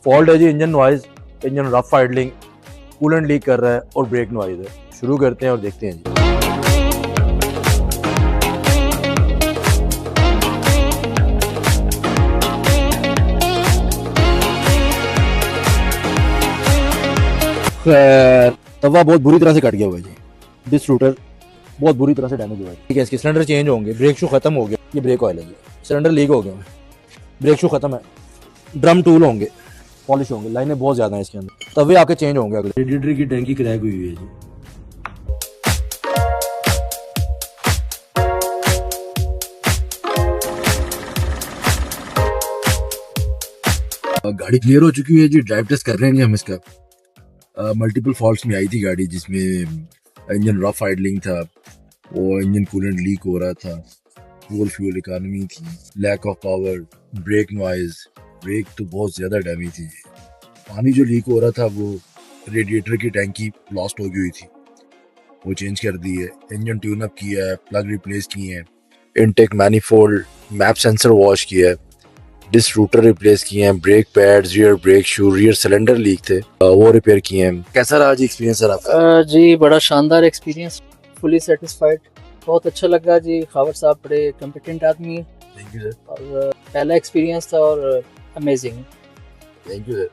Fault है जी engine noise, engine rough idling, coolant leak कर रहा है और ब्रेक नॉइज है। शुरू करते हैं और देखते हैं जी। खैर तवा बहुत बुरी तरह से कट गया हुआ है जी। डिस रूटर बहुत बुरी तरह से डैमेज हुआ है। ठीक है, इसके सिलेंडर चेंज होंगे, ब्रेक शू खत्म हो गया, ये ब्रेक ऑयल है जी। सिलेंडर लीक हो गया, ब्रेक शू खत्म है, ड्रम टूल होंगे, पॉलिश होंगे, लाइनें बहुत ज्यादा हैं इसके अंदर, तवे आपके चेंज होंगे। अगले रेडिएटर की टैंकी क्रैक हुई है जी। गाड़ी क्लियर हो चुकी है जी। ड्राइव टेस्ट कर रहे हैं हम इसका। मल्टीपल फॉल्ट्स में आई थी गाड़ी, जिसमें इंजन रफ आइडलिंग था, वो इंजन कूलेंट लीक हो रहा था, पुअर फ्यूल इकोनॉमी थी, lack of power, brake noise, brake तो बहुत ज़्यादा डैमेज थी। पानी जो लीक हो रहा था वो रेडिएटर की टैंकी लॉस्ट हो गई हुई थी, वो चेंज कर दी है। इंजन ट्यून अप किया है, प्लग रिप्लेस किए हैं, intake manifold, map sensor wash किया है, डिस्क रूटर रिप्लेस किए हैं, brake pad, rear brake shoe, rear cylinder leak थे, वो रिपेयर किए हैं। कैसा रहा जी एक्सपीरियंस सर आपका? जी बड़ा शानदार एक्सपीरियंस, फुली सेटिस्फाइड, बहुत अच्छा लगा जी। खावर साहब बड़े कॉम्पिटेंट आदमी है। Thank you sir. और पहला एक्सपीरियंस था और अमेजिंग। Thank you sir.